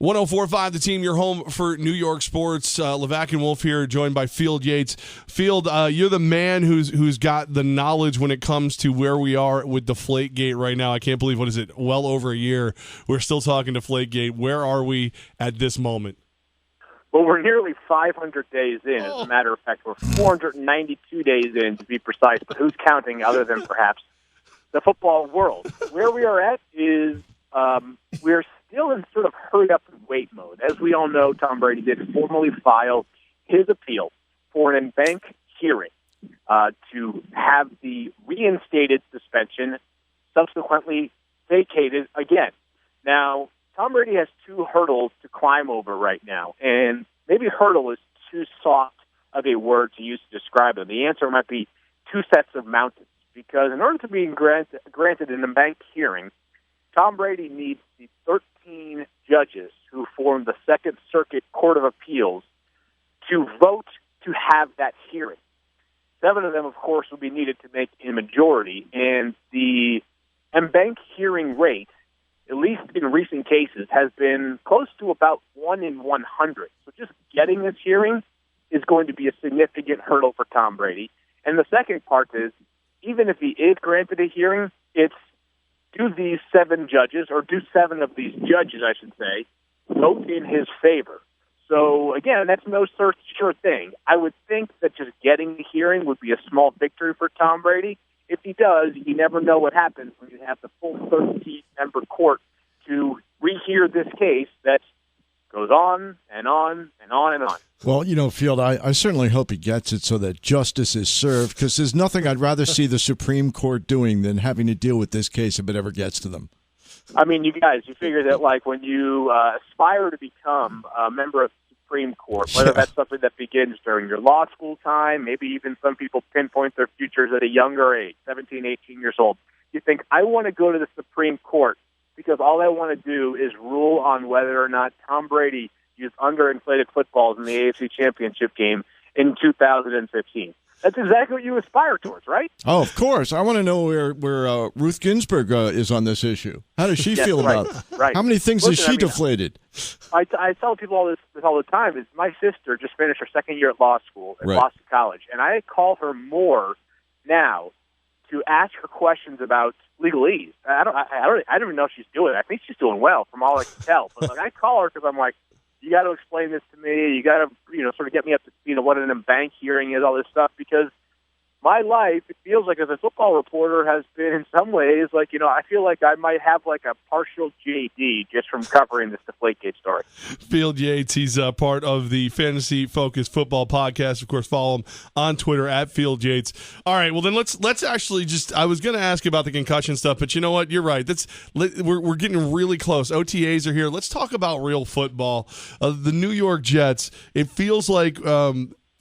104.5 The Team, your home for New York sports. Levack and Wolf here, joined by Field Yates. Field, you're the man who's got the knowledge when it comes to where we are with Deflategate right now. I can't believe, what is it, well over a year. We're still talking Deflategate. Where are we at this moment? Well, we're nearly 500 days in. As a matter of fact, we're 492 days in, to be precise. But who's counting other than perhaps the football world? Where we are at is we're still in sort of hurry-up and wait mode. As we all know, Tom Brady did formally file his appeal for an in-bank hearing to have the reinstated suspension subsequently vacated again. Now, Tom Brady has two hurdles to climb over right now, and maybe hurdle is too soft of a word to use to describe them. The answer might be two sets of mountains, because in order to be granted an in-bank hearing, Tom Brady needs the 13 judges who form the Second Circuit Court of Appeals to vote to have that hearing. 7 of them, of course, will be needed to make a majority, and the in-bank hearing rate, at least in recent cases, has been close to about 1 in 100. So just getting this hearing is going to be a significant hurdle for Tom Brady. And the second part is, even if he is granted a hearing, it's do these 7 judges, or do 7 of these judges, I should say, vote in his favor. So, again, that's no sure thing. I would think that just getting the hearing would be a small victory for Tom Brady. If he does, you never know what happens when you have the full 13-member court to rehear this case that goes on and on and on and on. Well, Field, I certainly hope he gets it so that justice is served, because there's nothing I'd rather see the Supreme Court doing than having to deal with this case if it ever gets to them. I mean, you guys, you figure that, like, when you aspire to become a member of the Supreme Court, whether that's something that begins during your law school time, maybe even some people pinpoint their futures at a younger age, 17, 18 years old, you think, I want to go to the Supreme Court because all I want to do is rule on whether or not Tom Brady used underinflated footballs in the AFC Championship game in 2015. That's exactly what you aspire towards, right? Oh, of course. I want to know where Ruth Ginsburg is on this issue. How does she feel about it? Right. How many things has she deflated? I tell people all the time. Is my sister just finished her second year at law school at Boston College, and I call her more now to ask her questions about legalese. I don't even know if she's doing it. I think she's doing well from all I can tell. But I call her because I'm like, you got to explain this to me. You got to, sort of get me up to, what an in-bank hearing is, all this stuff, because my life, it feels like, as a football reporter, has been in some ways like, I feel like I might have like a partial JD just from covering this Deflategate story. Field Yates, he's part of the Fantasy Focused Football Podcast. Of course, follow him on Twitter at Field Yates. All right, well then let's actually just, I was going to ask about the concussion stuff, but you know what? You're right. We're getting really close. OTAs are here. Let's talk about real football. The New York Jets. It feels like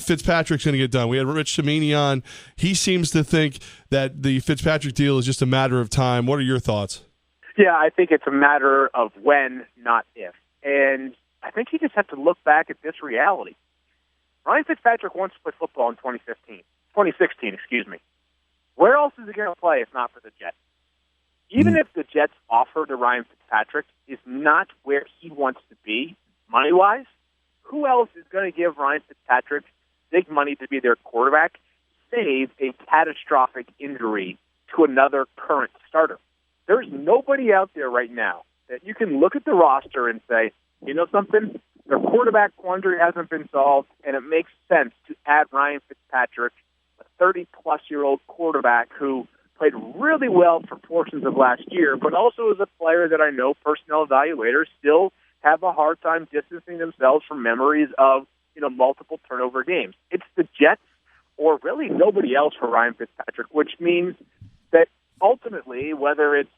Fitzpatrick's going to get done. We had Rich Cimini on. He seems to think that the Fitzpatrick deal is just a matter of time. What are your thoughts? Yeah, I think it's a matter of when, not if. And I think you just have to look back at this reality. Ryan Fitzpatrick wants to play football in 2016, excuse me. Where else is he going to play if not for the Jets? Even if the Jets' offer to Ryan Fitzpatrick is not where he wants to be, money-wise, who else is going to give Ryan Fitzpatrick big money to be their quarterback, save a catastrophic injury to another current starter? There's nobody out there right now that you can look at the roster and say, you know something? Their quarterback quandary hasn't been solved, and it makes sense to add Ryan Fitzpatrick, a 30-plus-year-old quarterback who played really well for portions of last year, but also is a player that I know personnel evaluators still have a hard time distancing themselves from memories of multiple turnover games. It's the Jets or really nobody else for Ryan Fitzpatrick, which means that ultimately, whether it's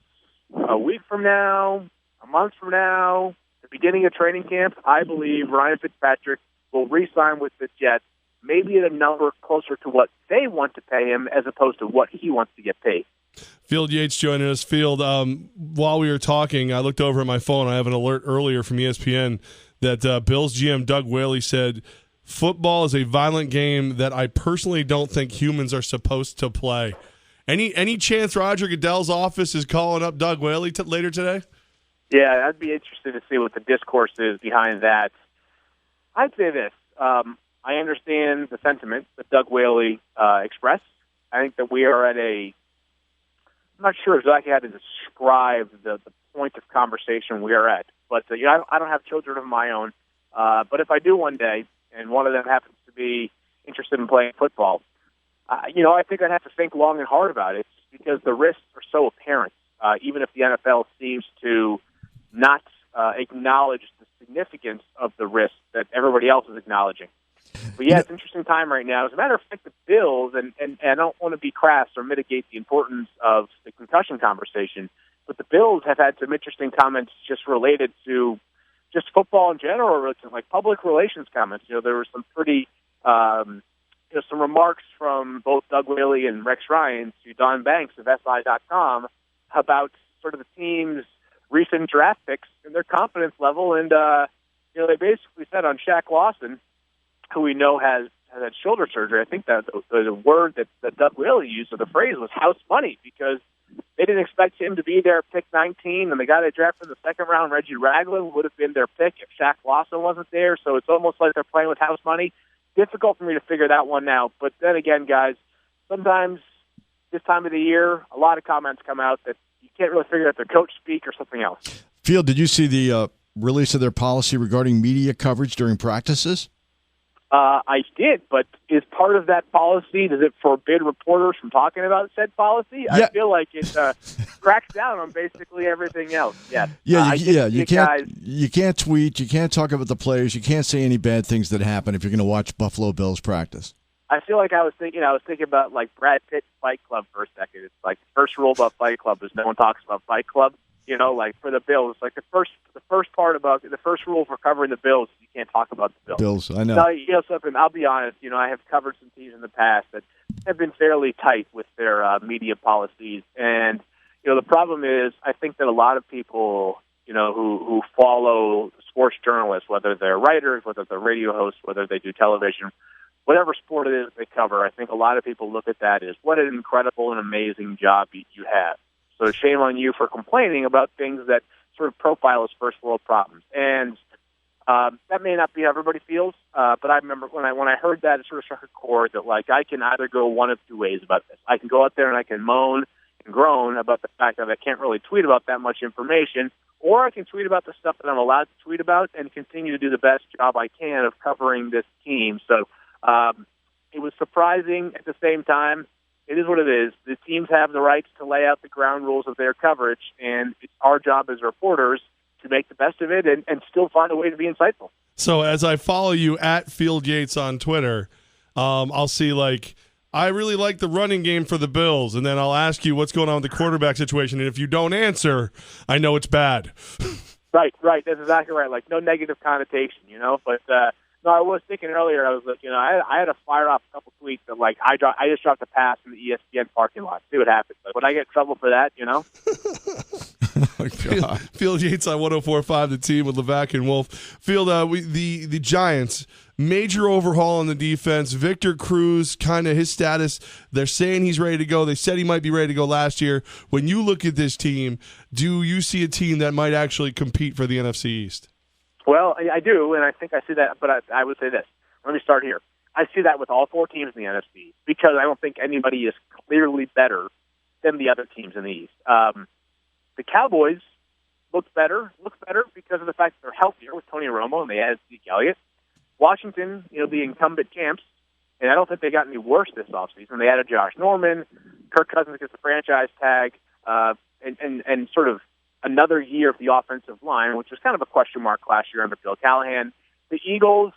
a week from now, a month from now, the beginning of training camp, I believe Ryan Fitzpatrick will re-sign with the Jets, maybe at a number closer to what they want to pay him as opposed to what he wants to get paid. Field Yates joining us. Field, while we were talking, I looked over at my phone. I have an alert earlier from ESPN that Bills GM Doug Whaley said, football is a violent game that I personally don't think humans are supposed to play. Any chance Roger Goodell's office is calling up Doug Whaley later today? Yeah, I'd be interested to see what the discourse is behind that. I'd say this. I understand the sentiment that Doug Whaley expressed. I think that we are at I'm not sure exactly how to describe the point of conversation we are at. But I don't have children of my own. But if I do one day, and one of them happens to be interested in playing football, I think I'd have to think long and hard about it because the risks are so apparent. Even if the NFL seems to not acknowledge the significance of the risk that everybody else is acknowledging. But yeah, it's an interesting time right now. As a matter of fact, the Bills, and I don't want to be crass or mitigate the importance of the concussion conversation, but the Bills have had some interesting comments just related to just football in general, or like public relations comments. There were some pretty, some remarks from both Doug Whaley and Rex Ryan to Don Banks of SI.com about sort of the team's recent draft picks and their confidence level. And, they basically said on Shaq Lawson, who we know has had shoulder surgery, I think that the word that Doug Whaley used, or the phrase, was house money, because they didn't expect him to be there at pick 19, and the guy they drafted in the second round, Reggie Ragland, would have been their pick if Shaq Lawson wasn't there. So it's almost like they're playing with house money. Difficult for me to figure that one out. But then again, guys, sometimes this time of the year, a lot of comments come out that you can't really figure out their coach speak or something else. Field, did you see the release of their policy regarding media coverage during practices? I did, but is part of that policy, does it forbid reporters from talking about said policy? Yeah. I feel like it cracks down on basically everything else. Yes. You can't tweet, you can't talk about the players, you can't say any bad things that happen if you're going to watch Buffalo Bills practice. I feel like I was thinking about like Brad Pitt Fight Club for a second. It's like the first rule about Fight Club is no one talks about Fight Club. Like for the Bills, like the first part about the first rule for covering the Bills, you can't talk about the Bills. I know. Now, something. I'll be honest. I have covered some teams in the past that have been fairly tight with their media policies, and the problem is, I think that a lot of people, who follow sports journalists, whether they're writers, whether they're radio hosts, whether they do television, whatever sport it is they cover, I think a lot of people look at that as what an incredible and amazing job you have. So shame on you for complaining about things that sort of profile as first world problems. And that may not be how everybody feels, but I remember when I heard that, it sort of struck a chord that, like, I can either go one of two ways about this. I can go out there and I can moan and groan about the fact that I can't really tweet about that much information, or I can tweet about the stuff that I'm allowed to tweet about and continue to do the best job I can of covering this team. So it was surprising at the same time. It is what it is. The teams have the rights to lay out the ground rules of their coverage, and it's our job as reporters to make the best of it and still find a way to be insightful. So as I follow you at Field Yates on Twitter, I'll see, like, I really like the running game for the Bills, and then I'll ask you what's going on with the quarterback situation, and if you don't answer, I know it's bad. Right. That's exactly right. Like, no negative connotation, But no, I was thinking earlier, I was like, I had to fire off a couple tweets that, like, I just dropped a pass in the ESPN parking lot. See what happens. Like, would I get in trouble for that, Oh, Field Yates on 104.5 The Team with Levack and Wolf. Field, the Giants, major overhaul on the defense. Victor Cruz, kind of his status, they're saying he's ready to go. They said he might be ready to go last year. When you look at this team, do you see a team that might actually compete for the NFC East? Well, I do, and I think I see that, but I would say this. Let me start here. I see that with all four teams in the NFC because I don't think anybody is clearly better than the other teams in the East. The Cowboys look better because of the fact that they're healthier with Tony Romo and they added Zeke Elliott. Washington, the incumbent champs, and I don't think they got any worse this offseason. They added Josh Norman, Kirk Cousins gets the franchise tag, and sort of another year of the offensive line, which was kind of a question mark last year under Bill Callahan. The Eagles,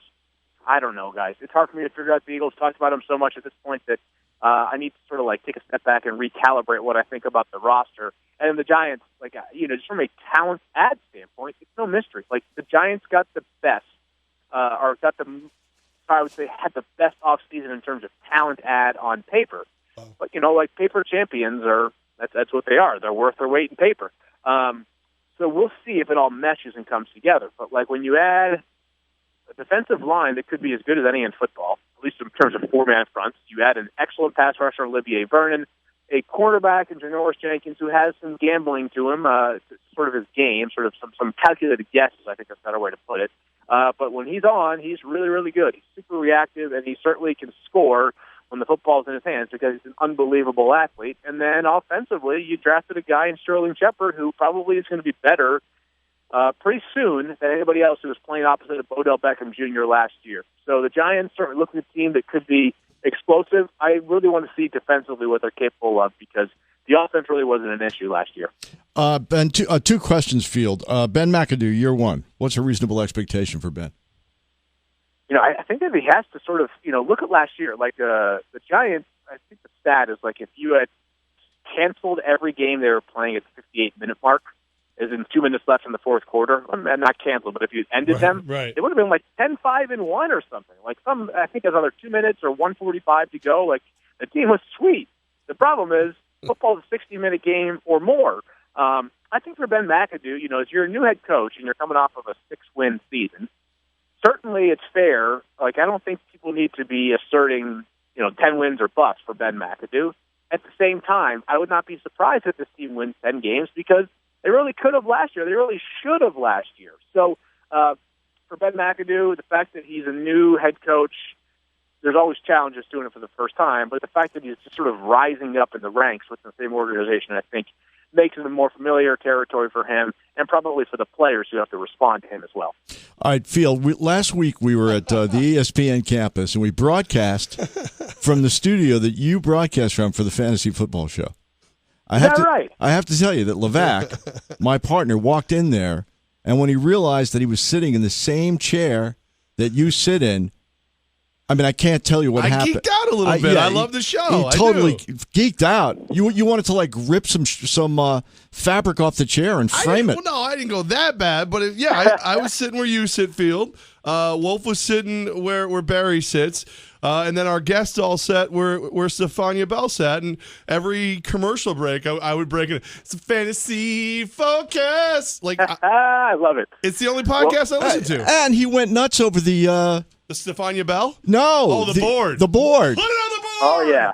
I don't know, guys. It's hard for me to figure out the Eagles. Talked about them so much at this point that I need to sort of like take a step back and recalibrate what I think about the roster. And the Giants, just from a talent ad standpoint, it's no mystery. Like, the Giants got the best, I would say, had the best offseason in terms of talent ad on paper. But, paper champions that's what they are. They're worth their weight in paper. So we'll see if it all meshes and comes together. But, like, when you add a defensive line that could be as good as any in football, at least in terms of four-man fronts, you add an excellent pass rusher, Olivier Vernon, a cornerback in Janoris Jenkins who has some gambling to him, sort of his game, sort of some calculated guesses, I think that's a better way to put it. But when he's on, he's really, really good. He's super reactive, and he certainly can score when the football's in his hands because he's an unbelievable athlete. And then offensively, you drafted a guy in Sterling Shepard who probably is going to be better pretty soon than anybody else who was playing opposite of Odell Beckham Jr. last year. So the Giants certainly look at a team that could be explosive. I really want to see defensively what they're capable of because the offense really wasn't an issue last year. Ben, two questions, Field. Ben McAdoo, year one. What's a reasonable expectation for Ben? I think that he has to sort of, look at last year. Like the Giants, I think the stat is like if you had canceled every game they were playing at the 58-minute mark, as in 2 minutes left in the fourth quarter, and not canceled, but if you ended them, it would have been like 10-5-1 or something. Like I think there's another 2 minutes or 1:45 to go. Like the team was sweet. The problem is football is a 60-minute game or more. I think for Ben McAdoo, as you're a new head coach and you're coming off of a 6-win season, certainly it's fair. Like I don't think people need to be asserting, 10 wins or bust for Ben McAdoo. At the same time, I would not be surprised if this team wins 10 games because they really could have last year. They really should have last year. So for Ben McAdoo, the fact that he's a new head coach, there's always challenges doing it for the first time, but the fact that he's just sort of rising up in the ranks with the same organization, I think, makes it a more familiar territory for him and probably for the players who have to respond to him as well. All right, Field, last week we were at the ESPN campus, and we broadcast from the studio that you broadcast from for the Fantasy Football Show. I have to tell you that Levack, my partner, walked in there, and when he realized that he was sitting in the same chair that you sit in, I can't tell you what happened. I geeked out a little bit. I love the show. He totally geeked out. You wanted to rip some fabric off the chair and frame it. Well, no, I didn't go that bad, but I was sitting where you sit, Field. Wolf was sitting where Barry sits. And then our guests all sat where Stefania Bell sat, and every commercial break, I would break it. It's a fantasy focus. I love it. It's the only podcast I listen to. And he went nuts over the Stefania Bell? No. The board. The board. Put it on the board. Oh, yeah.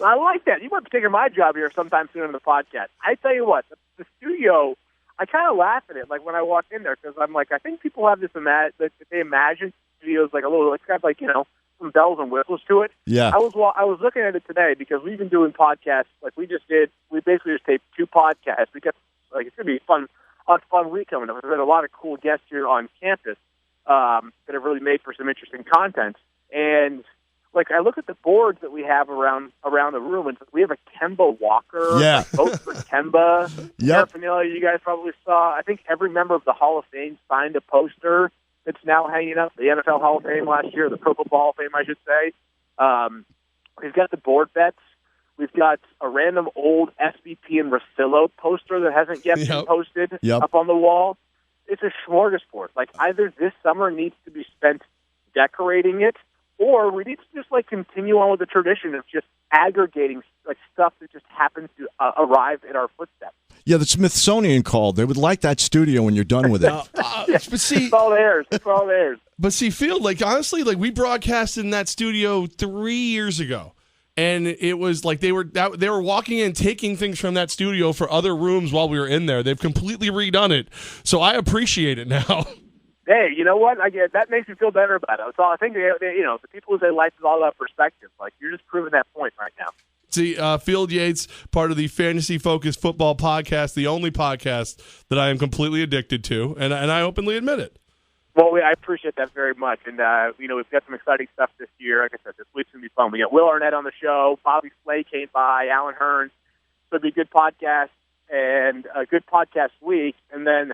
I like that. You might be taking my job here sometime soon in the podcast. I tell you what, the studio, I kind of laugh at it, when I walk in there, because I'm like, I think people have this that they imagine studios like a little, it's kind of like, some bells and whistles to it. Yeah. I was looking at it today because we've been doing podcasts like we just did. We basically just taped 2 podcasts. We got it's gonna be a fun week coming up. There's been a lot of cool guests here on campus that have really made for some interesting content. And I look at the boards that we have around the room, and we have a Kemba Walker, vote for Kemba. Paraphernalia you guys probably saw. I think every member of the Hall of Fame signed a poster that's now hanging up, the NFL Hall of Fame last year, the Pro Football Hall of Fame, I should say. We've got the board bets. We've got a random old SVP and Rosillo poster that hasn't yet been posted up on the wall. It's a smorgasbord. Either this summer needs to be spent decorating it, or we need to just continue on with the tradition of just aggregating stuff that just happens to arrive in our footsteps. Yeah, the Smithsonian called. They would like that studio when you're done with it. But see, it's all theirs. It's all theirs. But see, Field, honestly, we broadcasted in that studio 3 years ago, and it was they were walking in, taking things from that studio for other rooms while we were in there. They've completely redone it, so I appreciate it now. Hey, you know what? That makes me feel better about it. So I think the people who say life is all about perspective. You're just proving that point right now. See, Field Yates, part of the Fantasy Focused Football Podcast, the only podcast that I am completely addicted to, and I openly admit it. Well, I appreciate that very much, and we've got some exciting stuff this year. Like I said, this week's gonna be fun. We got Will Arnett on the show, Bobby Slay came by, Alan Hearns. So it'll be a good podcast and a good podcast week, and then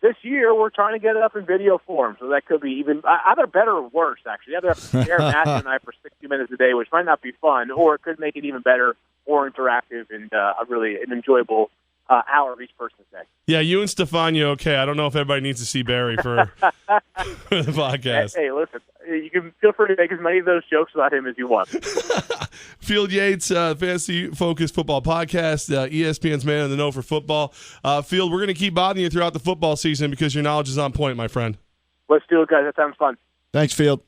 this year, we're trying to get it up in video form, so that could be even either better or worse, actually. Either have to share Matthew and I for 60 minutes a day, which might not be fun, or it could make it even better, more interactive, and an enjoyable hour of each person's day. Yeah, you and Stefania, okay. I don't know if everybody needs to see Barry for the podcast. Hey, listen, you can feel free to make as many of those jokes about him as you want. Field Yates, Fantasy Focused Football Podcast, ESPN's Man in the Know for Football. Field, we're going to keep bothering you throughout the football season because your knowledge is on point, my friend. Let's do it, guys. That sounds fun. Thanks, Field.